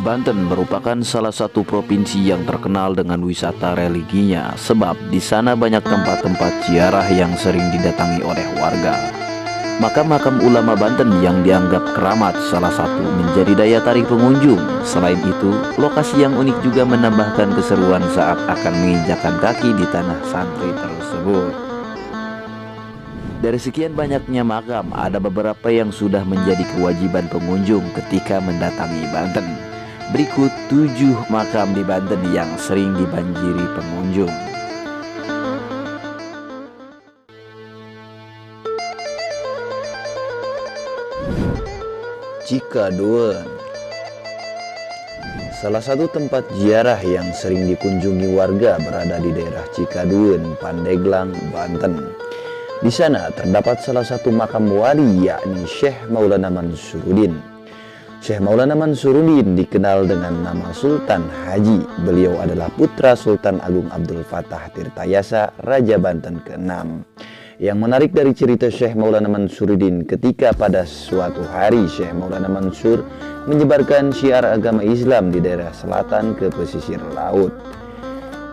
Banten merupakan salah satu provinsi yang terkenal dengan wisata religinya, sebab di sana banyak tempat-tempat ziarah yang sering didatangi oleh warga. Makam-makam ulama Banten yang dianggap keramat salah satu menjadi daya tarik pengunjung. Selain itu, lokasi yang unik juga menambahkan keseruan saat akan menginjakan kaki di tanah santri tersebut. Dari sekian banyaknya makam, ada beberapa yang sudah menjadi kewajiban pengunjung ketika mendatangi Banten. Berikut 7 makam di Banten yang sering dibanjiri pengunjung. Cikaduen, salah satu tempat ziarah yang sering dikunjungi warga berada di daerah Cikaduen, Pandeglang, Banten. Di sana terdapat salah satu makam wali, yakni Syekh Maulana Mansuruddin. Syekh Maulana Mansuruddin dikenal dengan nama Sultan Haji. Beliau adalah putra Sultan Agung Abdul Fattah Tirtayasa, Raja Banten ke-6. Yang menarik dari cerita Syekh Maulana Mansuruddin, ketika pada suatu hari Syekh Maulana Mansur menyebarkan syiar agama Islam di daerah selatan ke pesisir laut.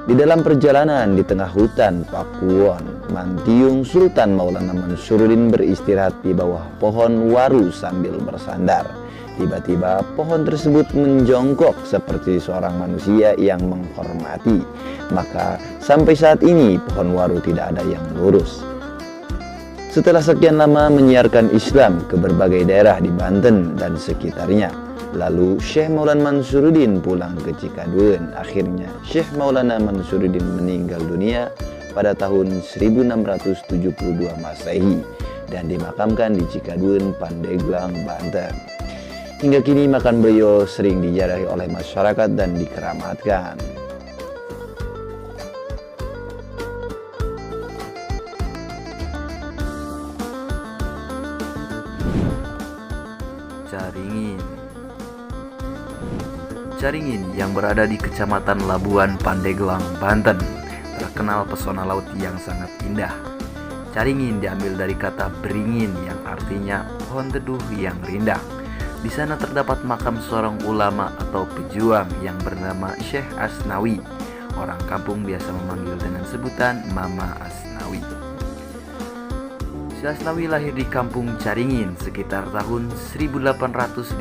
Di dalam perjalanan di tengah hutan Pakuwon, Mantiung, Sultan Maulana Mansuruddin beristirahat di bawah pohon waru sambil bersandar. Tiba-tiba pohon tersebut menjongkok seperti seorang manusia yang menghormati. Maka sampai saat ini pohon waru tidak ada yang lurus. Setelah sekian lama menyiarkan Islam ke berbagai daerah di Banten dan sekitarnya, lalu Syekh Maulana Mansuruddin pulang ke Cikaduen. Akhirnya Syekh Maulana Mansuruddin meninggal dunia pada tahun 1672 Masehi dan dimakamkan di Cikaduen, Pandeglang, Banten. Hingga kini makam beliau sering diziarahi oleh masyarakat dan dikeramatkan. Caringin yang berada di Kecamatan Labuan, Pandeglang, Banten, terkenal pesona laut yang sangat indah. Caringin diambil dari kata beringin yang artinya pohon teduh yang rindang. Di sana terdapat makam seorang ulama atau pejuang yang bernama Syekh Asnawi. Orang kampung biasa memanggil dengan sebutan Mama Asnawi. Syekh Asnawi lahir di kampung Caringin sekitar tahun 1850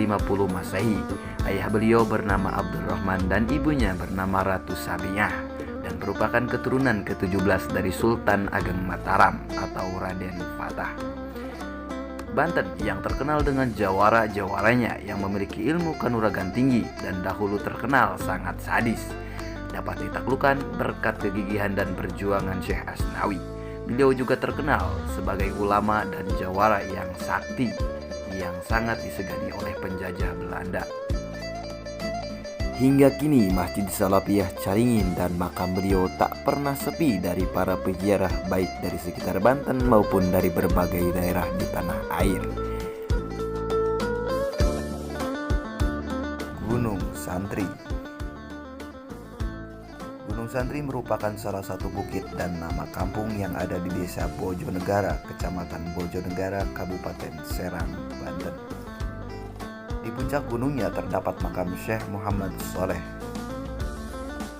Masehi. Ayah beliau bernama Abdurrahman dan ibunya bernama Ratu Sabiah dan merupakan keturunan ke-17 dari Sultan Ageng Mataram atau Raden Fatah. Banten yang terkenal dengan jawara-jawaranya yang memiliki ilmu kanuragan tinggi dan dahulu terkenal sangat sadis, dapat ditaklukkan berkat kegigihan dan perjuangan Syekh Asnawi. Beliau juga terkenal sebagai ulama dan jawara yang sakti yang sangat disegani oleh penjajah Belanda. Hingga kini Masjid Salafiyah Caringin dan makam beliau tak pernah sepi dari para peziarah baik dari sekitar Banten maupun dari berbagai daerah di tanah air. Gunung Santri. Gunung Santri merupakan salah satu bukit dan nama kampung yang ada di Desa Bojonegara, Kecamatan Bojonegara, Kabupaten Serang, Banten. Di puncak gunungnya terdapat makam Syekh Muhammad Soleh.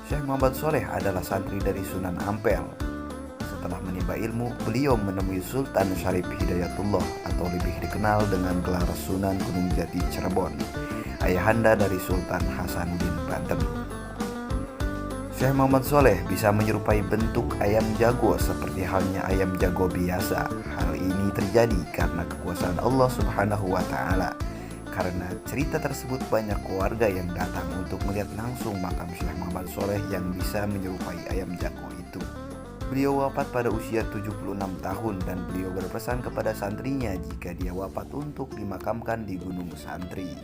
Syekh Muhammad Soleh adalah santri dari Sunan Ampel. Setelah menimba ilmu, beliau menemui Sultan Syarif Hidayatullah atau lebih dikenal dengan gelar Sunan Gunung Jati Cirebon, ayahanda dari Sultan Hasanuddin Banten. Syekh Muhammad Soleh bisa menyerupai bentuk ayam jago seperti halnya ayam jago biasa. Hal ini terjadi karena kekuasaan Allah Subhanahu wa Ta'ala. Karena cerita tersebut banyak keluarga yang datang untuk melihat langsung makam Syekh Muhammad Soleh yang bisa menyerupai ayam jago itu. Beliau wafat pada usia 76 tahun dan beliau berpesan kepada santrinya jika dia wafat untuk dimakamkan di Gunung Santri.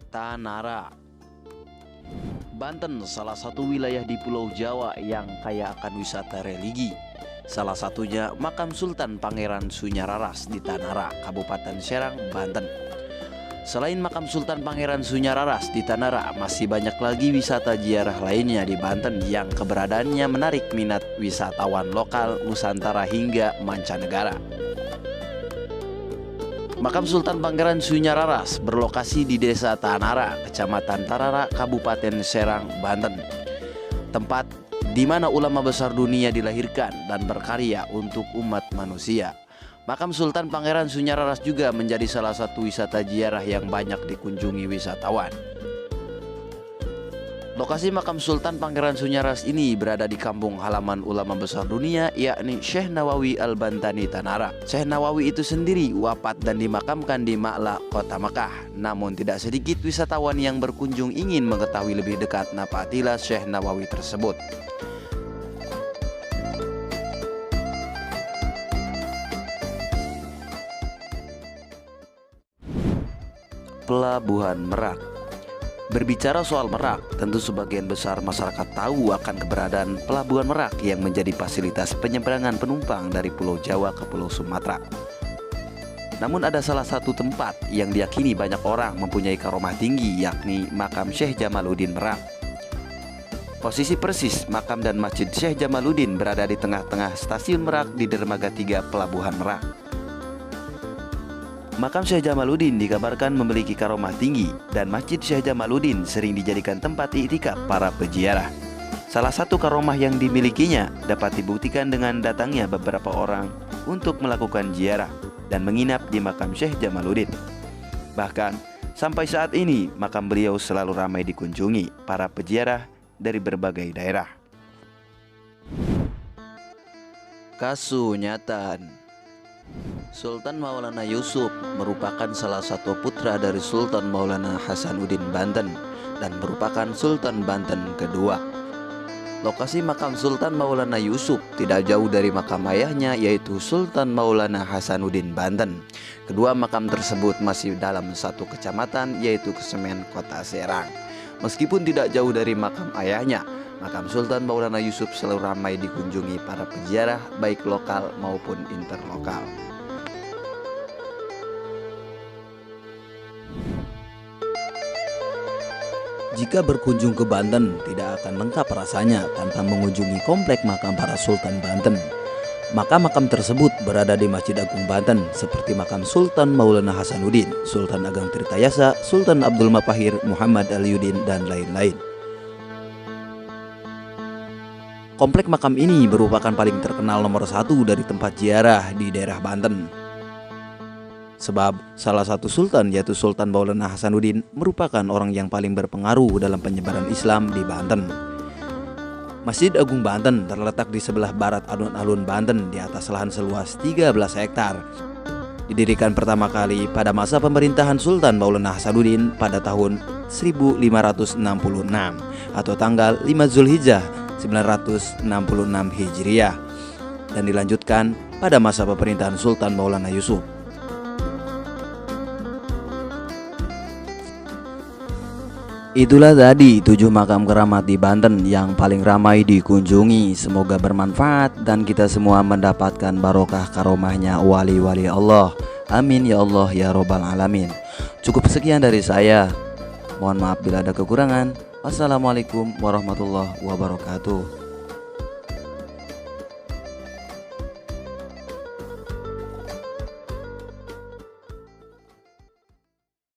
Tanara. Banten salah satu wilayah di Pulau Jawa yang kaya akan wisata religi. Salah satunya makam Sultan Pangeran Sunyararas di Tanara, Kabupaten Serang, Banten. Selain makam Sultan Pangeran Sunyararas di Tanara, masih banyak lagi wisata ziarah lainnya di Banten yang keberadaannya menarik minat wisatawan lokal, Nusantara hingga mancanegara. Makam Sultan Pangeran Sunyararas berlokasi di Desa Tanara, Kecamatan Tarara, Kabupaten Serang, Banten. Tempat di mana ulama besar dunia dilahirkan dan berkarya untuk umat manusia. Makam Sultan Pangeran Sunyararas juga menjadi salah satu wisata ziarah yang banyak dikunjungi wisatawan. Lokasi makam Sultan Pangeran Sunyararas ini berada di kampung halaman ulama besar dunia, yakni Syekh Nawawi Al-Bantani Tanara. Syekh Nawawi itu sendiri wafat dan dimakamkan di Ma'la, kota Makkah. Namun tidak sedikit wisatawan yang berkunjung ingin mengetahui lebih dekat napatilah Syekh Nawawi tersebut. Pelabuhan Merak. Berbicara soal Merak, tentu sebagian besar masyarakat tahu akan keberadaan Pelabuhan Merak yang menjadi fasilitas penyeberangan penumpang dari Pulau Jawa ke Pulau Sumatera. Namun ada salah satu tempat yang diyakini banyak orang mempunyai karomah tinggi, yakni makam Syekh Jamaluddin Merak. Posisi persis makam dan masjid Syekh Jamaluddin berada di tengah-tengah stasiun Merak di dermaga 3 Pelabuhan Merak. Makam Syekh Jamaluddin dikabarkan memiliki karomah tinggi dan masjid Syekh Jamaluddin sering dijadikan tempat iktikaf para peziarah. Salah satu karomah yang dimilikinya dapat dibuktikan dengan datangnya beberapa orang untuk melakukan ziarah dan menginap di makam Syekh Jamaluddin. Bahkan sampai saat ini makam beliau selalu ramai dikunjungi para peziarah dari berbagai daerah. Kasunyatan. Sultan Maulana Yusuf merupakan salah satu putra dari Sultan Maulana Hasanuddin Banten dan merupakan Sultan Banten kedua. Lokasi makam Sultan Maulana Yusuf tidak jauh dari makam ayahnya, yaitu Sultan Maulana Hasanuddin Banten. Kedua makam tersebut masih dalam satu kecamatan, yaitu Kesemen, Kota Serang. Meskipun tidak jauh dari makam ayahnya, makam Sultan Maulana Yusuf selalu ramai dikunjungi para peziarah baik lokal maupun interlokal. Jika berkunjung ke Banten, tidak akan lengkap rasanya tanpa mengunjungi komplek makam para Sultan Banten. Makam-makam tersebut berada di Masjid Agung Banten, seperti makam Sultan Maulana Hasanuddin, Sultan Ageng Tirtayasa, Sultan Abdul Mapahir, Muhammad Aliuddin, dan lain-lain. Komplek makam ini merupakan paling terkenal nomor satu dari tempat ziarah di daerah Banten. Sebab salah satu sultan, yaitu Sultan Maulana Hasanuddin, merupakan orang yang paling berpengaruh dalam penyebaran Islam di Banten. Masjid Agung Banten terletak di sebelah barat alun-alun Banten di atas lahan seluas 13 hektar. Didirikan pertama kali pada masa pemerintahan Sultan Maulana Hasanuddin pada tahun 1566 atau tanggal 5 Zulhijjah 966 Hijriah dan dilanjutkan pada masa pemerintahan Sultan Maulana Yusuf. Itulah tadi 7 makam keramat di Banten yang paling ramai dikunjungi. Semoga bermanfaat dan kita semua mendapatkan barokah karomahnya wali-wali Allah. Amin ya Allah ya Robbal Alamin. Cukup sekian dari saya. Mohon maaf bila ada kekurangan. Wassalamualaikum warahmatullahi wabarakatuh.